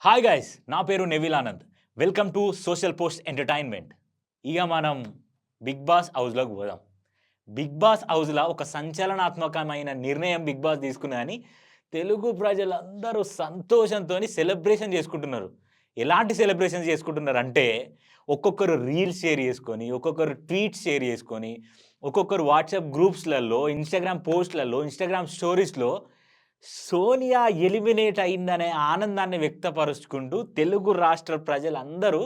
Hi guys, నా పేరు Neville Anand. Welcome to social post entertainment. ఇక మనం బిగ్ బాస్ హౌస్లోకి పోదాం. బిగ్ బాస్ హౌస్లో ఒక సంచలనాత్మకమైన నిర్ణయం బిగ్ బాస్ తీసుకున్నదని తెలుగు ప్రజలందరూ సంతోషంతో సెలబ్రేషన్ చేసుకుంటున్నారు. ఎలాంటి సెలబ్రేషన్ చేసుకుంటున్నారంటే ఒక్కొక్కరు రీల్స్ షేర్ చేసుకొని, ఒక్కొక్కరు ట్వీట్స్ షేర్ చేసుకొని, ఒక్కొక్కరు వాట్సాప్ గ్రూప్స్లలో, ఇన్స్టాగ్రామ్ పోస్ట్లలో, ఇన్స్టాగ్రామ్ స్టోరీస్లో సోనియా ఎలిమినేట్ అయిందనే ఆనందాన్ని వ్యక్తపరుచుకుంటూ తెలుగు రాష్ట్ర ప్రజలందరూ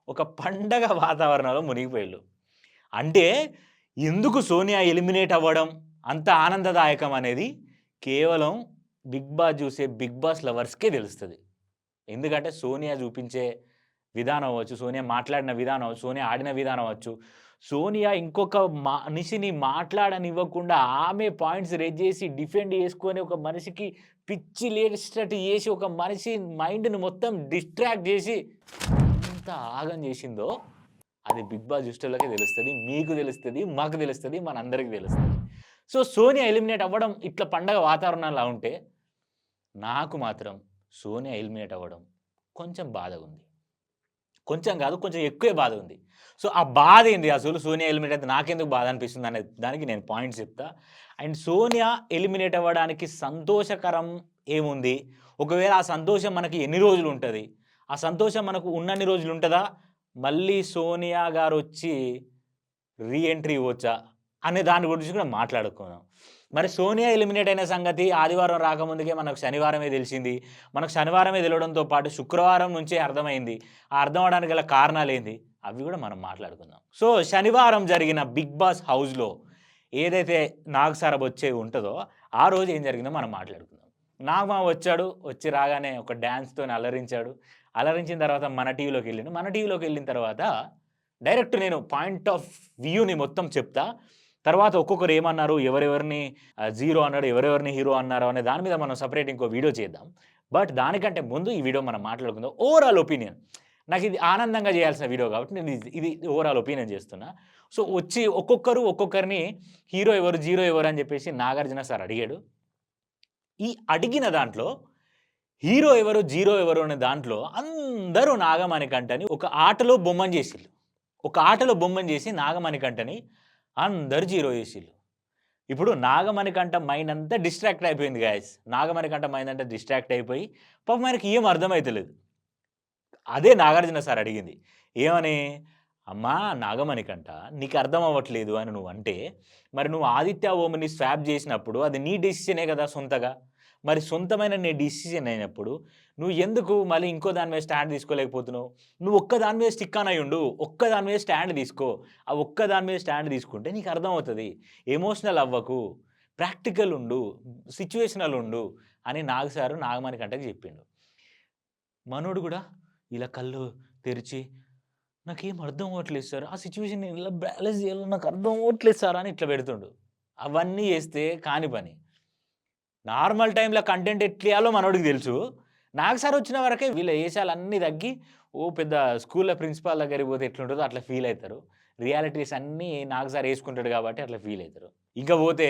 ఒక పండగ వాతావరణంలో మునిగిపోయారు. అంటే ఎందుకు సోనియా ఎలిమినేట్ అవ్వడం అంత ఆనందదాయకం అనేది కేవలం బిగ్ బాస్ చూసే బిగ్ బాస్ లవర్స్‌కే తెలుస్తది. ఎందుకంటే సోనియా చూపించే విధానం అవ్వచ్చు, సోనియా మాట్లాడిన విధానం అవ్వచ్చు, సోనియా ఆడిన విధానం అవ్వచ్చు, సోనియా ఇంకొక మనిషిని మాట్లాడనివ్వకుండా ఆమె పాయింట్స్ రైజ్ చేసి డిఫెండ్ చేసుకొని ఒక మనిషికి పిచ్చి లేచేటట్టు చేసి ఒక మనిషి మైండ్‌ని మొత్తం డిస్ట్రాక్ట్ చేసి ఎంత ఆగం చేసిందో అది బిగ్ బాస్ చూసేటోళ్ళకే తెలుస్తది. మీకు తెలుస్తది, మాకు తెలుస్తది, మనందరికి తెలుస్తది. సో, సోనియా ఎలిమినేట్ అవ్వడం ఇట్లా పండగ వాతావరణంలా ఉంటే, నాకు మాత్రం సోనియా ఎలిమినేట్ అవ్వడం కొంచెం బాధగుంది. కొంచెం కాదు, కొంచెం ఎక్కువే బాధ ఉంది. సో, ఆ బాధేంది అసలు సోనియా ఎలిమినేట్ అయితే నాకెందుకు బాధ అనిపిస్తుంది అనే దానికి నేను పాయింట్స్ చెప్తా. అండ్ సోనియా ఎలిమినేట్ అవ్వడానికి సంతోషకరం ఏముంది? ఒకవేళ ఆ సంతోషం మనకి ఎన్ని రోజులు ఉంటది? ఆ సంతోషం మనకు ఉన్నన్ని రోజులు ఉంటదా? మళ్ళీ సోనియా గారొచ్చి రీ ఎంట్రీ ఇవ్వొచ్చా? అనే దాని గురించి కూడా మాట్లాడుకుందాం. మరి సోనియా ఎలిమినేట్ అయిన సంగతి ఆదివారం రాకముందుకే మనకు శనివారమే తెలిసింది. మనకు శనివారమే తెలవడంతో పాటు శుక్రవారం నుంచే అర్థమైంది. ఆ అర్థం అవ్వడానికి గల కారణాలేంది? అవి గూడా మనం మాట్లాడుకుందాం. సో, శనివారం జరిగిన బిగ్ బాస్ హౌస్‌లో ఏదైతే నాగ్ సారబ్ వచ్చేది ఉంటదో, ఆ రోజు ఏం జరిగిందో మనం మాట్లాడుకుందాం. నాగమామ వచ్చాడు. వచ్చి రాగానే ఒక డాన్స్‌తోని అలరించాడు. అలరించిన తర్వాత మన టీవీలోకెళ్ళిండు. మన టీవీలోకెళ్ళిన తర్వాత డైరెక్ట్ నేను పాయింట్ ఆఫ్ వ్యూని మొత్తం చెప్తా. తర్వాత ఒక్కొక్కరు ఏమన్నారు, ఎవరెవరిని జీరో అన్నాడు, ఎవరెవరిని హీరో అన్నారు అనే దాని మీద మనం సెపరేట్ ఇంకో వీడియో చేద్దాం. బట్ దానికంటే ముందు ఈ వీడియో మనం మాట్లాడుకుందాం. Overall opinion. నాకిది ఆనందంగా చేయాల్సిన వీడియో కాబట్టి నేను ఇది ఓవరాల్ ఒపీనియన్ చేస్తున్నా. సో, వచ్చి ఒక్కొక్కరు ఒక్కొక్కరిని హీరో ఎవరు, జీరో ఎవరు అని చెప్పేసి నాగార్జున సార్ అడిగాడు. ఈ అడిగిన దాంట్లో హీరో ఎవరు, జీరో ఎవరు అనే దాంట్లో అందరూ నాగమణికంఠని ఒక ఆటలో బొమ్మను చేసిల్లు. ఒక ఆటలో బొమ్మను చేసి నాగమణికంఠని అందరూ జీరో చేసిల్లు. ఇప్పుడు నాగమణికంఠ మైండ్ అంతా డిస్ట్రాక్ట్ అయిపోయింది గాయ్స్. నాగమణికంఠ మైండ్ అంతా డిస్ట్రాక్ట్ అయిపోయి పాపం ఆయనకి ఏం అర్థమైతలేదు. అదే నాగార్జున సార్ అడిగింది. ఏమని? "అమ్మా నాగమణికంఠ నీకు అర్థం అవ్వట్లేదు అని నువ్వంటే, మరి నువ్వు ఆదిత్య ఓంని స్వాప్ చేసినప్పుడు అది నీ డెసిషనే కదా సొంతగా. మరి సొంతమైన నీ డెసిషన్ అయినప్పుడు నువ్వు ఎందుకు మళ్ళీ ఇంకో దాని మీద స్టాండ్ తీసుకోలేకపోతున్నావు? నువ్వు ఒక్క దాని మీద స్టిక్ ఆన్ అయ్యుండు. ఒక్క దాని మీద స్టాండ్ తీసుకో. ఆ ఒక్క దాని మీద స్టాండ్ తీసుకుంటే నీకు అర్థమవుతది. ఎమోషనల్ అవ్వకు. ప్రాక్టికల్ ఉండు. సిట్యుయేషనల్ ఉండు" అని నాగ్ సారు నాగమణికంఠకి చెప్పిండు. మనోడు గూడా ఇలా కళ్ళు తెరిచి, "నాకేం అర్థం అవ్వట్లేదు సార్. ఆ సిట్యుయేషన్‌ని ఎలా బ్యాలెన్స్ చేయాలో నాకు అర్థం అవ్వట్లేదు సార్" అని ఇట్లా పెడుతుండు. అవన్నీ చేస్తే కాని పని. నార్మల్ టైమ్‌లో కంటెంట్ ఎట్లియాలో మనోడికి తెలుసు. నాగ్ సార్ వచ్చిన వరకే వీళ్ళ ఏషాలన్నీ తగ్గి, ఓ పెద్ద స్కూల్‌లో ప్రిన్సిపాల్ దగ్గరికి పోతే ఎట్లుంటదో అట్లా ఫీల్ అయితారు. రియాలిటీస్ అన్నీ నాగ్ సార్ ఏసుకుంటాడు కాబట్టి అట్లా ఫీల్ అయితారు. ఇంక పోతే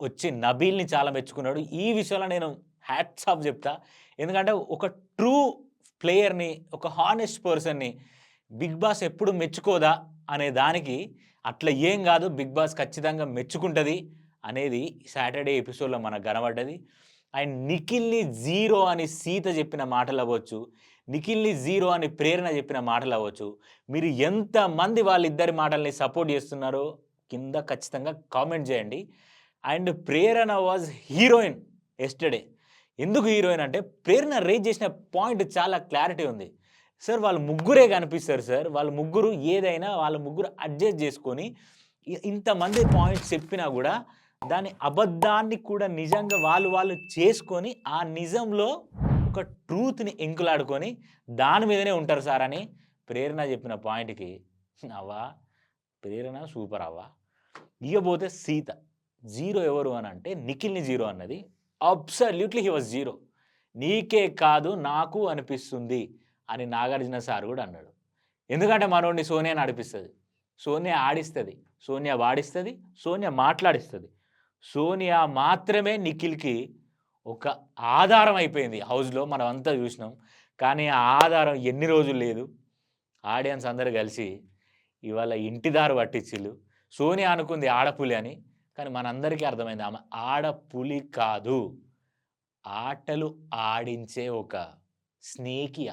వచ్చి నబీల్‌ని చాలా మెచ్చుకున్నాడు. ఈ విషయంలో నేను హ్యాట్స్ ఆఫ్ చెప్తా. ఎందుకంటే ఒక ట్రూ ప్లేయర్‌ని, ఒక హానెస్ట్ పర్సన్‌ని బిగ్ బాస్ ఎప్పుడు మెచ్చుకోదా అనే దానికి అట్లా ఏం గాదు, బిగ్ బాస్ ఖచ్చితంగా మెచ్చుకుంటది అనేది సాటర్‌డే ఎపిసోడ్‌లో మనకు కనబడ్డది. అండ్ నిఖిల్‌ని జీరో అని సీత చెప్పిన మాటలవ్వచ్చు, నిఖిల్‌ని జీరో అని ప్రేరణ చెప్పిన మాటలవ్వచ్చు, మీరు ఎంతమంది వాళ్ళిద్దరి మాటల్ని సపోర్ట్ చేస్తున్నారో కింద ఖచ్చితంగా కామెంట్ చేయండి. And Prerana was heroine yesterday. ఎందుకు హీరోయిన్ అంటే ప్రేరణ రైజ్ చేసిన పాయింట్ చాలా క్లారిటీ ఉంది. సార్ వాళ్ళు ముగ్గురే కనిపిస్తారు సార్. వాళ్ళు ముగ్గురు ఏదైనా వాళ్ళ ముగ్గురు అడ్జస్ట్ చేసుకొని ఇంతమంది పాయింట్స్ చెప్పినా గూడా దాని అబద్ధాన్ని కూడా నిజంగా వాళ్ళు చేసుకొని ఆ నిజంలో ఒక ట్రూత్‌ని ఎంకులాడుకొని దాని మీదనే ఉంటారు సార్ అని ప్రేరణ చెప్పిన పాయింట్‌కి అవ్వ ప్రేరణ సూపర్ అవ్వ. ఇకపోతే సీత. జీరో ఎవరు అనంటే నిఖిల్‌ని జీరో అన్నది. Absolutely he was zero. నీకే కాదు నాకు అనిపిస్తుంది అని నాగార్జున సార్ గూడా అన్నాడు. ఎందుకంటే మనోడిని సోనియా నడిపిస్తది. సోనియా ఆడిస్తది. సోనియా వాడిస్తది. సోనియా మాట్లాడిస్తది. సోనియా మాత్రమే నిఖిల్‌కి ఒక ఆధారం అయిపోయింది హౌస్‌లో మనమంతా జూసినాం. కానీ ఆ ఆధారం ఎన్ని రోజులు లేదు. ఆడియన్స్ అందరూ కలిసి ఇవాళ ఇంటి దారి పట్టించిళ్ళు. సోనియా అనుకుంది ఆడపులి అని. కానీ మనందరికీ అర్థమైంది ఆమె ఆడపులి కాదు. ఆటలు ఆడించే ఒక స్నేకియ.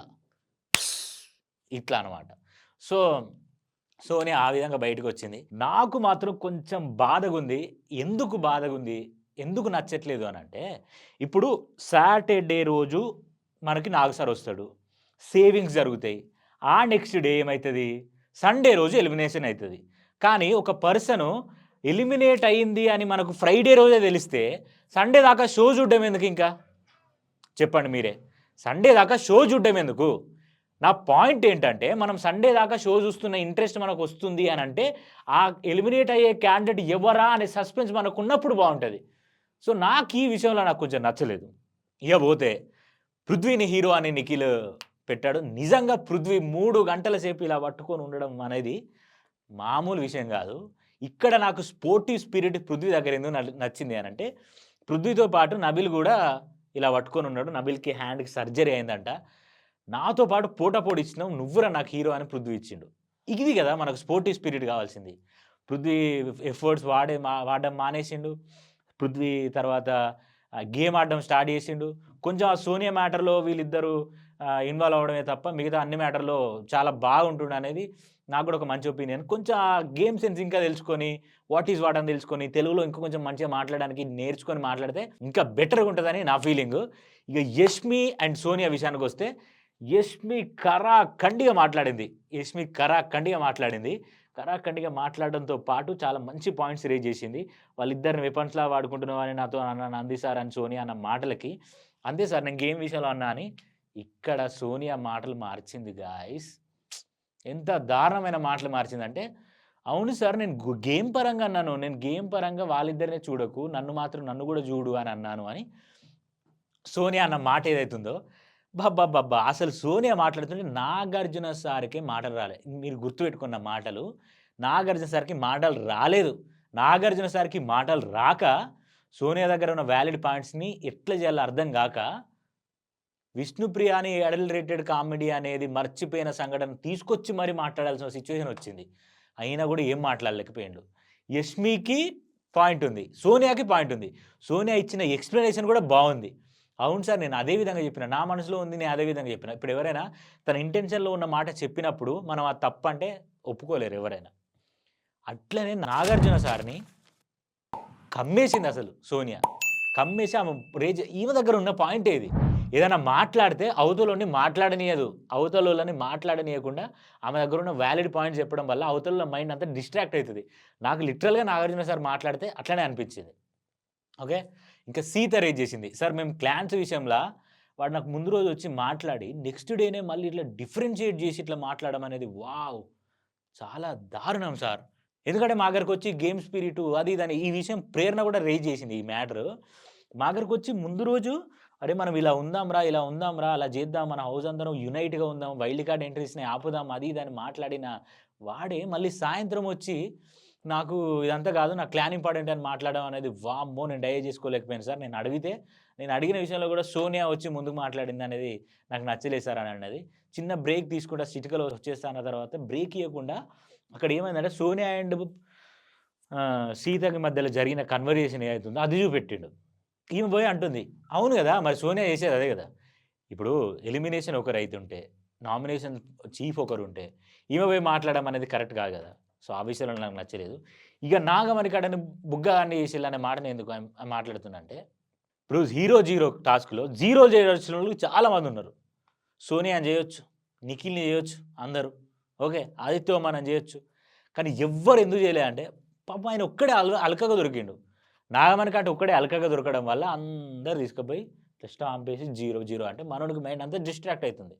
ఇట్లా అనమాట. సో, సోనియా ఆ విధంగా బయటకొచ్చింది. నాకు మాత్రం కొంచెం బాధగుంది. ఎందుకు బాధగుంది? ఎందుకు నచ్చట్లేదు అనంటే, ఇప్పుడు సాటర్‌డే రోజు మనకి నాగ్ సార్ వస్తాడు. సేవింగ్స్ జరుగుతాయి. ఆ నెక్స్ట్ డే ఏమైతది? సండే రోజు ఎలిమినేషన్ అయితది. కానీ ఒక పర్సను ఎలిమినేట్ అయింది అని మనకు ఫ్రైడే రోజే తెలిస్తే, సండే దాకా షో చూడడం ఎందుకింకా? చెప్పండి మీరే. సండే దాకా షో చూడడం ఎందుకు? నా పాయింట్ ఏంటంటే, మనం సండే దాకా షో చూస్తున్న ఇంట్రెస్ట్ మనకొస్తుంది అనంటే, ఆ ఎలిమినేట్ అయ్యే క్యాండిడేట్ ఎవరా అనే సస్పెన్స్ మనకున్నప్పుడు బావుంటది. సో, నాకు ఈ విషయంలో నాకు కొంచెం నచ్చలేదు. ఇక పోతే పృథ్వీని హీరో అని నిఖిల్ పెట్టాడు. నిజంగా పృథ్వీ 3 గంటల సేపు ఇలా పట్టుకొని ఉండడం అనేది మామూలు విషయం గాదు. ఇక్కడ నాకు స్పోర్టివ్ స్పిరిట్ పృథ్వీ దగ్గర ఎందుకు నచ్చింది అనంటే, పృథ్వీతో పాటు నబిల్ గూడా ఇలా పట్టుకొని ఉన్నాడు. నబిల్‌కి హ్యాండ్‌కి సర్జరీ అయిందంట. నాతో పాటు పోటాపోటీ ఇచ్చినావు నువ్వురా నాకు హీరో అని పృథ్వీ ఇచ్చిండు. ఇది గదా మనకు స్పోర్టివ్ స్పిరిట్ కావాల్సింది. పృథ్వీ ఎఫర్ట్స్ వాడడం మానేసిండు. పృథ్వీ తర్వాత గేమ్ ఆడడం స్టార్ట్ చేసిండు. కొంచెం ఆ సోనియా మ్యాటర్‌లో వీళ్ళిద్దరూ ఇన్వాల్వ్ అవ్వడమే తప్ప మిగతా అన్ని మ్యాటర్‌లో చాలా బాగుంటుండనేది నాకు కూడా ఒక మంచి ఒపీనియన్. కొంచెం ఆ గేమ్ సెన్స్ ఇంకా తెలుసుకొని, వాట్ ఈస్ వాట్ అని తెలుసుకొని, తెలుగులో ఇంకా కొంచెం మంచిగా మాట్లాడడానికి నేర్చుకొని మాట్లాడితే ఇంకా బెటర్‌గా ఉంటదని నా ఫీలింగు. ఇక యష్మి అండ్ సోనియా విషయానికొస్తే, యష్మి కరాఖండిగా మాట్లాడింది. యష్మి కరాఖండిగా మాట్లాడింది. కరాఖండిగా మాట్లాడడంతో పాటు చాలా మంచి పాయింట్స్ రైజ్ చేసింది. వాళ్ళిద్దరిని వెపన్స్‌లా వాడుకుంటున్నావని నాతో అన్నాను అంది సార్ అని సోనియా అన్న మాటలకి, అంతే సార్ నేను గేమ్ విషయంలో అన్నా అని, ఇక్కడ సోనియా మాటలు మార్చింది గాయ్స్. ఎంత దారుణమైన మాటలు మార్చిందంటే, అవును సార్ నేను గేమ్ పరంగా అన్నాను. నేను గేమ్ పరంగా వాళ్ళిద్దరినే చూడకు. నన్ను గూడా జూడు అని అన్నాను అని సోనియా అన్న మాట ఏదైతుందో అబ్బబ్బబ్బబ్బా! అసలు సోనియా మాట్లాడుతుంటే నాగార్జున సార్‌కే మాటలు రాలే. మీరు గుర్తుపెట్టుకున్న మాటలు. నాగార్జున సార్‌కి మాటలు రాలేదు. నాగార్జున సార్‌కి మాటలు రాక, సోనియా దగ్గర ఉన్న వాలిడ్ పాయింట్స్‌ని ఎట్లా చేయాలో అర్థం గాక, విష్ణుప్రియ అని అడల్టరేటెడ్ కామెడీ అనేది మర్చిపోయిన సంఘటన తీసుకొచ్చి మరీ మాట్లాడాల్సిన సిట్యుయేషన్ వచ్చింది. అయినా గూడా ఏం మాట్లాడలేకపోయిండు. యష్మికి పాయింట్ ఉంది. సోనియాకి పాయింట్ ఉంది. సోనియా ఇచ్చిన ఎక్స్‌ప్లనేషన్ గూడా బావుంది. అవును సార్ నేను అదే విధంగా చెప్పిన. నా మనసులో ఉంది నేను అదే విధంగా చెప్పిన. ఇప్పుడు ఎవరైనా తన ఇంటెన్షన్‌లో ఉన్న మాట చెప్పినప్పుడు మనం అది తప్పంటే ఒప్పుకోలేరు ఎవరైనా. అట్లనే నాగార్జున సార్‌ని కమ్మేసిందసలు సోనియా. కమ్మేసి ఆమె ఈమె దగ్గర ఉన్న పాయింటే ఇది. ఏదైనా మాట్లాడితే అవతలోడిని మాట్లాడనీయదు. అవతలోళ్ళని మాట్లాడనీయకుండా ఆమె దగ్గరున్న వాలిడ్ పాయింట్స్ చెప్పడం వల్ల అవతలోళ్ళ మైండ్ అంతా డిస్ట్రాక్ట్ అయితది. నాకు లిటరల్‌గా నాగార్జున సార్ మాట్లాడితే అట్లనే అనిపించింది. ఓకే. ఇంకా సీత రేజ్ చేసింది. సార్ మేము క్లాన్స్ విషయంలో వాడు నాకు ముందు రోజు వచ్చి మాట్లాడి నెక్స్ట్ డేనే మళ్ళీ ఇట్లా డిఫరెన్షియేట్ చేసి ఇట్లా మాట్లాడడం అనేది వావ్! చాలా దారుణం సార్. ఎందుకంటే మా దగ్గరకొచ్చి గేమ్ స్పిరిటు అది ఇది అని ఈ విషయం ప్రేరణ కూడా రైజ్ చేసింది ఈ మ్యాటరు. మా దగ్గరకొచ్చి ముందు రోజు అరే! మనం ఇలా ఉందాంరా, అలా చేద్దాం. మన హౌస్ అందరం యునైట్‌గా ఉందాం. వైల్డ్ కార్డ్ ఎంట్రీస్‌ని ఆపుదాం. అది ఇది అని మాట్లాడిన వాడే మళ్ళీ సాయంత్రం వచ్చి నాకు ఇదంతా కాదు. నా క్లాన్ ఇంపార్టెంట్ అని మాట్లాడడం అనేది వామ్మో! నేను డైజెస్ట్ చేసుకోలేకపోయాను సార్. నేను అడిగిన విషయంలో కూడా సోనియా వచ్చి ముందుకు మాట్లాడిందనేది నాకు నచ్చలేదు సార్ అని అన్నది. చిన్న బ్రేక్ తీసుకుంటా చిటికలో వచ్చేస్తా అన్న తర్వాత బ్రేక్ ఇయ్యకుండా అక్కడ ఏమైందంటే సోనియా అండ్ సీతకి మధ్యలో జరిగిన కన్వర్జేషన్ ఏదైతుందో అది చూపెట్టిండు. ఈమె పోయి అంటుంది. అవును గదా! మరి సోనియా చేసేది అదే గదా! ఇప్పుడు ఎలిమినేషన్ ఒకరైతుంటే, నామినేషన్ చీఫ్ ఒకరుంటే, ఈమె పోయి మాట్లాడడం అనేది కరెక్ట్ కాదు గదా! సో, ఆ విషయంలో నాకు నచ్చలేదు. ఇక నాగమణికడని బుగ్గగాన్ని చేసిల్లనే మాట నేను ఎందుకు మాట్లాడుతున్నా అంటే, ఇప్పుడు హీరో జీరో టాస్క్‌లో జీరో చేయాల్సినోళ్ళు చాలా మందున్నారు. సోనియాని జేయొచ్చు, నిఖిల్‌ని జేయొచ్చు అందరూ. ఓకే. ఆదిత్య మనం జేయొచ్చు. కానీ ఎవ్వరు ఎందుకు చేయలే అంటే, పాపం ఆయన ఒక్కడే అలకగా దొరికిండు. నాగమణికంట ఒక్కడే అలకగా దొరకడం వల్ల అందరూ తీసుకుపోయి స్టాంపేసి 0, 0 అంటే మనోడికి మైండ్ అంతా డిస్ట్రాక్ట్ అయితుంది.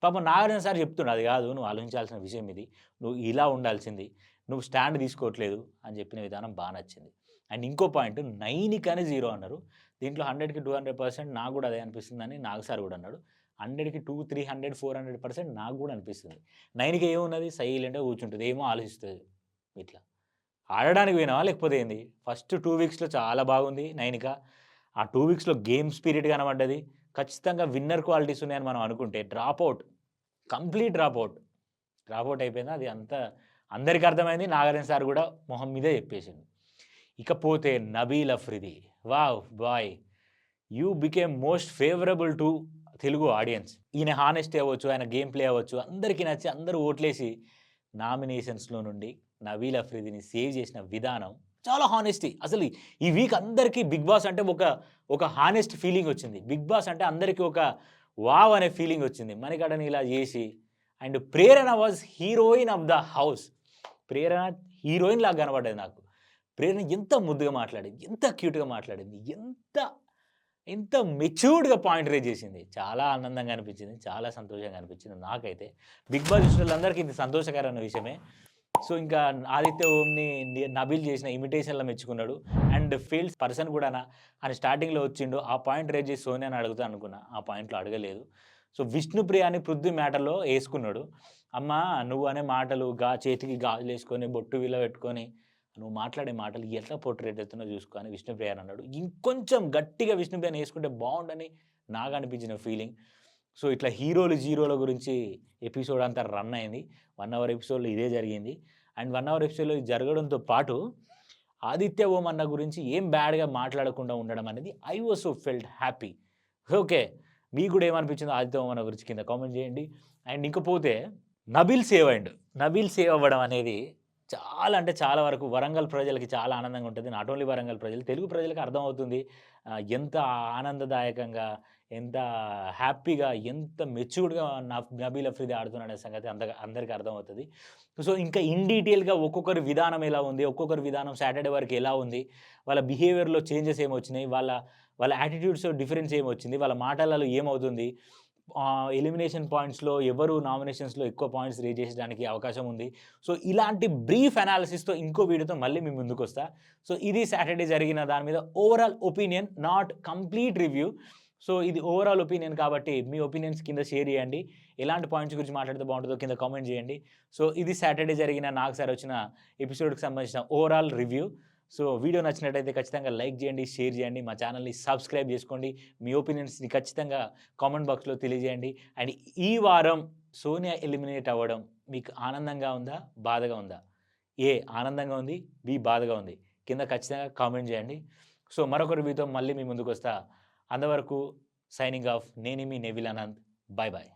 పాపం నాగార్జున సార్ చెప్తుండు, "అది గాదు నువ్వు ఆలోచించాల్సిన విషయం ఇది. నువ్వు ఇలా ఉండాల్సింది. నువ్వు స్టాండ్ తీసుకోవట్లేదు" అని చెప్పిన విధానం బా నచ్చింది. అండ్ ఇంకో పాయింట్ 9కని 0 అన్నారు. దీంట్లో 100కి 200% నాకు గూడా అదే అనిపిస్తుందని నాగ్ సార్ గూడా అన్నాడు. 100కి 200, 300, 400% నాకు గూడా అనిపిస్తుంది. 9కి ఏమున్నది సైలెంట్‌గా కూర్చుంటది. ఏమో ఆలోచిస్తది ఇట్లా. ఆడడానికి పోయినావా? లేకపోతే ఏంది? ఫస్ట్ 2 వీక్స్‌లో చాలా బాగుంది నైనిక. ఆ 2 వీక్స్‌లో గేమ్ స్పిరిట్ కనపడ్డది. ఖచ్చితంగా విన్నర్ క్వాలిటీస్ ఉన్నాయని మనం అనుకుంటే కంప్లీట్ డ్రాపౌట్ అయిపోయింది. అది అంతా అందరికి అర్థమైంది. నాగార్జున సార్ కూడా మొహం మీదే చెప్పేసిండు. ఇకపోతే Nabeel Afridi, wow boy, you became most favourable to Telugu audience. ఈయన హానెస్టీ అవ్వచ్చు, ఆయన గేమ్ ప్లే అవ్వచ్చు, అందరికీ నచ్చి అందరూ ఓట్లేసి నామినేషన్స్లో నుండి నబీల్ అఫ్రిదిని సేవ్ చేసిన విధానం చాలా హానెస్టీ. అసలు ఈ వీక్ అందరికీ బిగ్ బాస్ అంటే ఒక హానెస్ట్ ఫీలింగ్ వచ్చింది. బిగ్ బాస్ అంటే అందరికీ ఒక వావ్ అనే ఫీలింగ్ వచ్చింది. మణికడని ఇలా చేసి, and Prerana was heroine of the house. Prerana heroine లాగా కనబడ్డది నాకు. ప్రేరణ ఎంత ముద్దుగా మాట్లాడింది, ఎంత క్యూట్గా మాట్లాడింది, ఎంత మెచ్యూర్డ్గా పాయింట్ రేజ్ చేసింది. చాలా ఆనందంగా అనిపించింది, చాలా సంతోషంగా అనిపించింది నాకైతే. బిగ్ బాస్ చూసినందరికీ ఇది సంతోషకరమైన విషయమే. సో ఇంకా ఆదిత్య ఓంని నబీల్ చేసిన ఇమిటేషన్లో మెచ్చుకున్నాడు. అండ్ ఫీల్డ్స్ పర్సన్ కూడా ఆయన స్టార్టింగ్లో వచ్చిండు, ఆ పాయింట్ రేజ్ చేసి సోనియాని అడుగుతా అనుకున్నా, ఆ పాయింట్లో అడగలేదు. సో విష్ణుప్రియని పృథ్వీ మ్యాటర్లో వేసుకున్నాడు. అమ్మ నువ్వు అనే మాటలు, చేతికి గాజులు వేసుకొని బొట్టు విల్ల పెట్టుకొని నువ్వు మాట్లాడే మాటలు ఎట్లా పోర్ట్రేట్ అవుతున్నావు చూసుకో అని విష్ణుప్రియ అన్నాడు. ఇంకొంచెం గట్టిగా విష్ణుప్రియని వేసుకుంటే బాగుండని నాకు అనిపించిన ఫీలింగ్. సో ఇట్లా హీరోలు జీరోల గురించి ఎపిసోడ్ అంతా రన్ అయింది. 1 అవర్ ఎపిసోడ్లో ఇదే జరిగింది. అండ్ 1 అవర్ ఎపిసోడ్లో ఇది జరగడంతో పాటు ఆదిత్య ఓం అన్న గురించి ఏం బ్యాడ్గా మాట్లాడకుండా ఉండడం అనేది I was so felt happy. Okay, మీకు కూడా ఏమనిపించిందో ఆదిత్య ఓం అన్న గురించి కింద కామెంట్ చేయండి. అండ్ ఇంకపోతే నబీల్ సేవ్ అవ్వడం అనేది చాలా అంటే చాలా వరకు వరంగల్ ప్రజలకి చాలా ఆనందంగా ఉంటుంది. నాట్ ఓన్లీ వరంగల్ ప్రజలు, తెలుగు ప్రజలకు అర్థమవుతుంది ఎంత ఆనందదాయకంగా, ఎంత హ్యాపీగా, ఎంత మెచ్యూర్డ్గా నబీల్ అఫ్రిది ఆడుతున్నాడనే సంగతి అందరికీ అర్థమవుతుంది. సో ఇంకా ఇన్ డీటెయిల్గా ఒక్కొక్కరి విధానం ఎలా ఉంది, ఒక్కొక్కరి విధానం సాటర్డే వరకు ఎలా ఉంది, వాళ్ళ బిహేవియర్లో చేంజెస్ ఏమొచ్చినాయి, వాళ్ళ యాటిట్యూడ్స్లో డిఫరెన్స్ ఏమొచ్చింది, వాళ్ళ మాటలలో ఏమవుతుంది, ఎలిమినేషన్ పాయింట్స్లో ఎవరు నామినేషన్స్లో ఎక్కువ పాయింట్స్ రేజ్ చేసడానికి అవకాశం ఉంది. సో ఇలాంటి బ్రీఫ్ అనాలిసిస్తో ఇంకో వీడియోతో మళ్ళీ మీ ముందుకు వస్తా. సో ఇది సాటర్డే జరిగిన దాని మీద overall opinion, not complete review. So ఇది ఓవరాల్ ఒపీనియన్ కాబట్టి మీ ఒపీనియన్స్ కింద షేర్ చేయండి. ఎలాంటి పాయింట్స్ గురించి మాట్లాడితే బాగుంటుందో కింద కామెంట్ చేయండి. సో ఇది సాటర్డే జరిగిన నాకు సార్ వచ్చిన ఎపిసోడ్కి సంబంధించిన ఓవరాల్ రివ్యూ. సో వీడియో నచ్చినట్టయితే ఖచ్చితంగా లైక్ చేయండి, షేర్ చేయండి, మా ఛానల్ని సబ్స్క్రైబ్ చేసుకోండి. మీ ఒపీనియన్స్ని ఖచ్చితంగా కామెంట్ బాక్స్లో తెలియజేయండి. అండ్ ఈ వారం సోనియా ఎలిమినేట్ అవ్వడం మీకు ఆనందంగా ఉందా, బాధగా ఉందా? ఏ ఆనందంగా ఉంది, బి బాధగా ఉంది, కింద ఖచ్చితంగా కామెంట్ చేయండి. సో మరొక రివ్యూతో మళ్ళీ మీ ముందుకు వస్తా. అంతవరకు సైనింగ్ ఆఫ్. నేను మీ నెవిల్ ఆనంద్. Bye bye.